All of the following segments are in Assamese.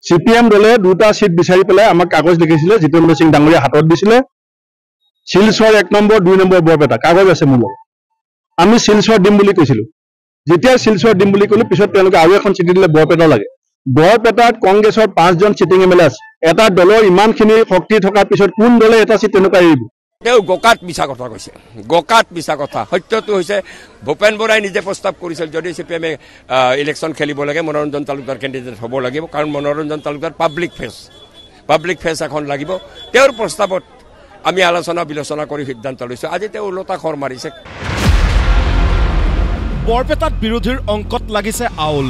CPM দলে 2টা সিট বিচাৰি পেলাই আমাক কাগজ লিখিছিলে জিতেন্দ্ৰ সিং ডাঙৰীয়া হাতত দিছিলে শিলচৰ 1 নম্বৰ 2 নম্বৰ বৰপেটা কাগজ আছে মোৰ আমি শিলচৰ দিম বুলি কৈছিলো যেতিয়া শিলচৰ দিম বুলি কলো পিছত তেওঁলোকে আৰু এখন চিঠি দিলে বৰপেটা লাগে বৰপেটাত কংগ্ৰেছৰ 5 জন সিটিং এমএলএ আছে এটা দলৰ ইমানখিনি শক্তি থকাৰ পিছত কোন দলে এটা সিট তেনেকুৱা এৰিব তেওঁ গোকাত মিছা কথা কৈছে গোকাত মিছা কথা সত্যটো হৈছে ভূপেন বৰাই নিজে প্ৰস্তাৱ কৰিছিল যদি সিপিএমে ইলেকশ্যন খেলিব লাগে মনোৰঞ্জন তালুকদাৰ কেণ্ডিডেট হ'ব লাগিব কাৰণ মনোৰঞ্জন তালুকদাৰ পাব্লিক ফেচ এখন লাগিব তেওঁৰ প্ৰস্তাৱত আমি আলোচনা বিলোচনা কৰি সিদ্ধান্ত লৈছো আজি তেওঁ ওলটা খৰ মাৰিছে বৰপেটাত বিৰোধীৰ অংকত লাগিছে আউল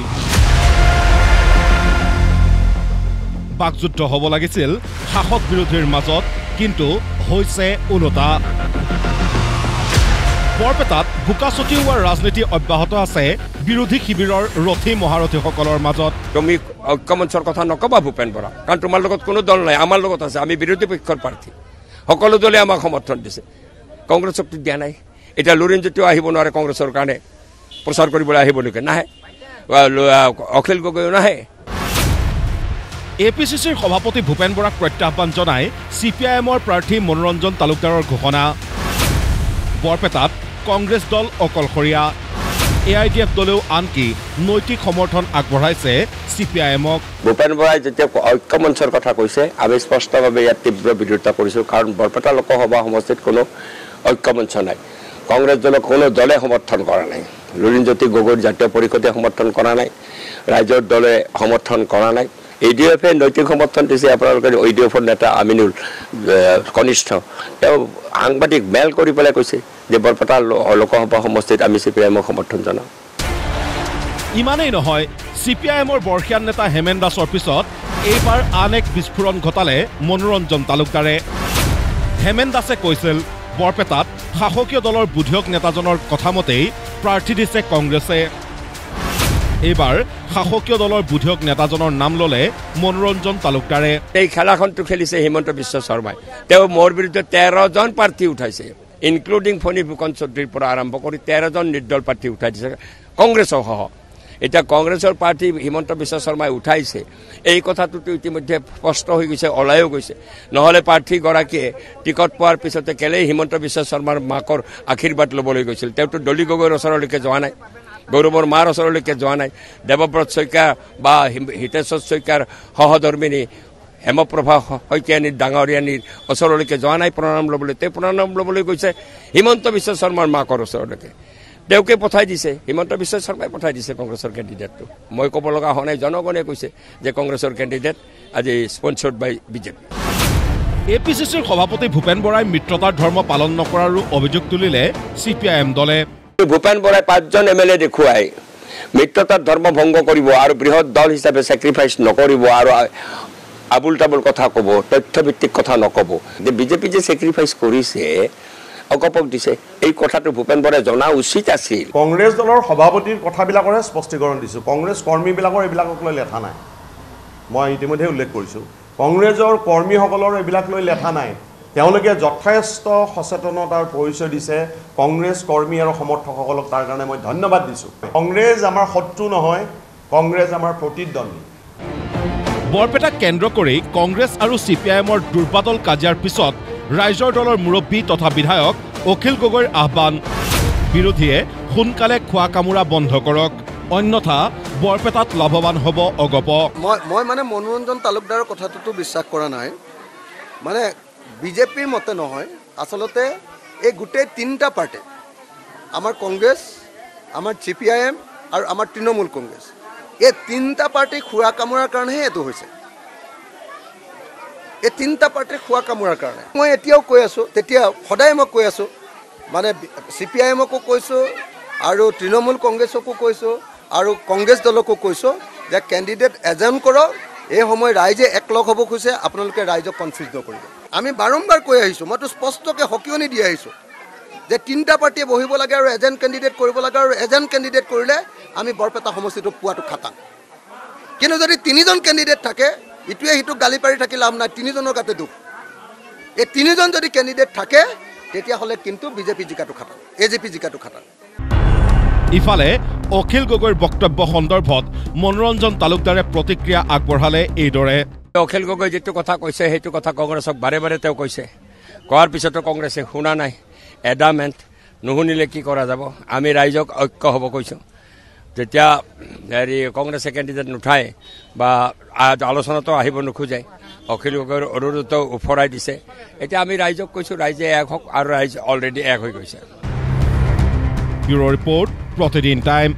বাকযুদ্ধ হ'ব লাগিছিল শাসক বিৰোধীৰ মাজত কিন্তু হৈছে ওলটা বৰপেটাত বোকা ছটিওৱাৰ ৰাজনীতি অব্যাহত আছে বিৰোধী শিবিৰৰ ৰথী মহাৰথীসকলৰ মাজত তুমি ঐক্যমঞ্চৰ কথা নকবা ভূপেন বৰা কাৰণ তোমাৰ লগত কোনো দল নাই আমাৰ লগত আছে আমি বিৰোধী পক্ষৰ প্ৰাৰ্থী সকলো দলে আমাক সমৰ্থন দিছে কংগ্ৰেছক দিয়া নাই এতিয়া লুৰিণজ্যোতিও আহিব নোৱাৰে কংগ্ৰেছৰ কাৰণে প্ৰচাৰ কৰিবলৈ আহিবলৈকে নাহে অখিল গগৈও নাহে APCCৰ সভাপতি ভূপেন বৰাক প্ৰত্যাহ্বান জনাই CPIMৰ প্ৰাৰ্থী মনোৰঞ্জন তালুকদাৰৰ ঘোষণা বৰপেটাত কংগ্ৰেছ দল অকলশৰীয়া AIDF দলেও আনকি নৈতিক সমৰ্থন আগবঢ়াইছে CPIMক ভূপেন বৰাই যেতিয়া ঐক্যমঞ্চৰ কথা কৈছে আমি স্পষ্টভাৱে ইয়াত তীব্ৰ বিৰোধিতা কৰিছো কাৰণ বৰপেটা লোকসভা সমষ্টিত কোনো ঐক্যমঞ্চ নাই কংগ্ৰেছ দলক কোনো দলে সমৰ্থন কৰা নাই লুৰিণজ্যোতি গগৈৰ জাতীয় পৰিষদে সমৰ্থন কৰা নাই ৰাজ্যৰ দলে সমৰ্থন কৰা নাই ADF-এ নৈতিক সমৰ্থন দিছে আপোনালোকৰ ADF-ৰ নেতা আমিনুল কনিষ্ঠ তেওঁ সাংবাদিক মেল কৰি পেলাই কৈছে যে বৰপেটা লোকসভা সমষ্টিত আমি CPIMক সমৰ্থন জনাওঁ ইমানেই নহয় CPIMৰ বৰ্ষীয়ান নেতা হেমেন দাসৰ পিছত এইবাৰ আন এক বিস্ফোৰণ ঘটালে মনোৰঞ্জন তালুকদাৰে হেমেন দাসে কৈছিল বৰপেটাত শাসকীয় দলৰ বুধিয়ক নেতাজনৰ কথামতেই প্ৰাৰ্থী দিছে কংগ্ৰেছে এইবাৰ শাসকীয় দলৰ বুধিয়ক নেতাজনৰ নাম ললে মনোৰঞ্জন তালুকদাৰে এই খেলাখনটো খেলিছে হিমন্ত বিশ্ব শৰ্মাই তেওঁ মোৰ বিৰুদ্ধে 13 জন প্ৰাৰ্থী উঠাইছে ইনক্লুডিং ফণী ফুকন চৌধুৰীৰ পৰা আৰম্ভ কৰি 13 জন নিৰ্দল প্ৰাৰ্থী উঠাই দিছে কংগ্ৰেছৰ সহ এতিয়া কংগ্ৰেছৰ প্ৰাৰ্থী হিমন্ত বিশ্ব শৰ্মাই উঠাইছে এই কথাটোতো ইতিমধ্যে স্পষ্ট হৈ গৈছে ওলাইও গৈছে নহলে প্ৰাৰ্থীগৰাকীয়ে টিকট পোৱাৰ পিছতে কেলেই হিমন্ত বিশ্ব শৰ্মাৰ মাকৰ আশীৰ্বাদ ল'বলৈ গৈছিল তেওঁতো ডলি গগৈৰ ওচৰলৈকে যোৱা নাই গৌৰৱৰ মাৰ ওচৰলৈকে যোৱা নাই দেৱব্ৰত শইকীয়া বা হিতেশ্বৰ শইকীয়াৰ সহধৰ্মিনী হেমপ্ৰভা শইকীয়ানীৰ ডাঙৰীয়ানীৰ ওচৰলৈকে যোৱা নাই প্ৰণাম ল'বলৈ তেওঁ প্ৰণাম ল'বলৈ গৈছে হিমন্ত বিশ্ব শৰ্মাৰ মাকৰ ওচৰলৈকে তেওঁকে পঠাই দিছে হিমন্ত বিশ্ব শৰ্মাই পঠাই দিছে কংগ্ৰেছৰ কেণ্ডিডেটটো মই ক'ব লগা হোৱা নাই জনগণে কৈছে যে কংগ্ৰেছৰ কেণ্ডিডেট আজি স্পন্সৰ্ড বাই বিজেপি APCCৰ সভাপতি ভূপেন বৰাই মিত্ৰতাৰ ধৰ্ম পালন নকৰাৰো অভিযোগ তুলিলে CPIM দলে ভূপেন বৰাই 5 জন MLA দেখুৱাই মিত্ৰতাৰ ধৰ্ম ভংগ কৰিব আৰু বৃহৎ দল হিচাপে স্যাক্ৰিফাইস নকৰিব আৰু আবুল তাবুল কথা ক'ব তথ্যভিত্তিক কথা নক'ব যে বিজেপি যে স্যাক্ৰিফাইস কৰিছে অকপক দিছে এই কথাটো ভূপেন বৰাই জনা উচিত আছিল কংগ্ৰেছ দলৰ সভাপতিৰ কথাবিলাকৰে স্পষ্টীকৰণ দিছো কংগ্ৰেছ কৰ্মীবিলাকৰ এইবিলাকক লৈ লেঠা নাই মই ইতিমধ্যে উল্লেখ কৰিছো কংগ্ৰেছৰ কৰ্মীসকলৰ এইবিলাক লৈ লেঠা নাই তেওঁলোকে যথেষ্ট সচেতনতাৰ পৰিচয় দিছে কংগ্ৰেছ কৰ্মী আৰু সমৰ্থকসকলক তাৰ কাৰণে মই ধন্যবাদ দিছো কংগ্ৰেছ আমাৰ শত্ৰু নহয় কংগ্ৰেছ আমাৰ প্ৰতিদ্বন্দ্বী বৰপেটা কেন্দ্ৰ কৰি কংগ্ৰেছ আৰু CPIMৰ দুৰ্বাদল কাজিয়াৰ পিছত ৰাইজৰ দলৰ মুৰব্বী তথা বিধায়ক অখিল গগৈৰ আহ্বান বিৰোধীয়ে সোনকালে খোৱা কামোৰা বন্ধ কৰক অন্যথা বৰপেটাত লাভৱান হ'ব অগপ মই মানে মনোৰঞ্জন তালুকদাৰৰ কথাটোতো বিশ্বাস কৰা নাই মানে বিজেপিৰ মতে নহয় আসলতে এই গোটেই তিনিটা পাৰ্টি আমাৰ কংগ্ৰেছ আমাৰ CPIM আৰু আমাৰ তৃণমূল কংগ্ৰেছ এই তিনিটা পাৰ্টি খোৱা কামোৰাৰ কাৰণেহে এইটো হৈছে এই তিনিটা পাৰ্টি খোৱা কামোৰাৰ কাৰণে মই এতিয়াও কৈ আছোঁ তেতিয়া সদায় মই কৈ আছোঁ মানে CPIMকো কৈছোঁ আৰু তৃণমূল কংগ্ৰেছকো কৈছোঁ আৰু কংগ্ৰেছ দলকো কৈছোঁ যে কেণ্ডিডেট এজন কৰক এই সময় ৰাইজে একলগ হ'ব খুজিছে আপোনালোকে ৰাইজক কনফিউজ নকৰিব আমি বাৰম্বাৰ কৈ আহিছোঁ মইতো স্পষ্টকৈ সকিয়নি দি আহিছোঁ যে তিনিটা পাৰ্টিয়ে বহিব লাগে আৰু এজন কেণ্ডিডেট কৰিব লাগে আৰু এজন কেণ্ডিডেট কৰিলে আমি বৰপেটা সমষ্টিটো পোৱাটো খাটাং কিন্তু যদি 3জন কেণ্ডিডেট থাকে ইটোৱে সিটোক গালি পাৰি থাকি লাভ নাই 3জনৰ গাতে দুখ এই 3জন যদি কেণ্ডিডেট থাকে তেতিয়াহ'লে কিন্তু বিজেপি জিকাটো খাটাং AJP জিকাটো খাটাং ইফালে অখিল গগৈৰ বক্তব্য সন্দৰ্ভত মনোৰঞ্জন তালুকদাৰে প্ৰতিক্ৰিয়া আগবঢ়ালে এইদৰে অখিল গগৈ যেটো কথা কৈছে সেইটো কথা কংগ্ৰেছক বাৰে বাৰে তেওঁ কৈছে কোৱাৰ পিছতো কংগ্ৰেছে শুনা নাই এডামেণ্ট নুশুনিলে কি কৰা যাব আমি ৰাইজক ঐক্য হ'ব কৈছোঁ যেতিয়া হেৰি কংগ্ৰেছে কেণ্ডিডেট নুঠায় বা আলোচনাতো আহিব নোখোজে অখিল গগৈৰ অনুৰোধ উফৰাই দিছে এতিয়া আমি ৰাইজক কৈছোঁ ৰাইজে এক হওক আৰু ৰাইজ অলৰেডি এক হৈ গৈছে ব্যুৰ' ৰিপৰ্ট প্ৰতিদিন টাইম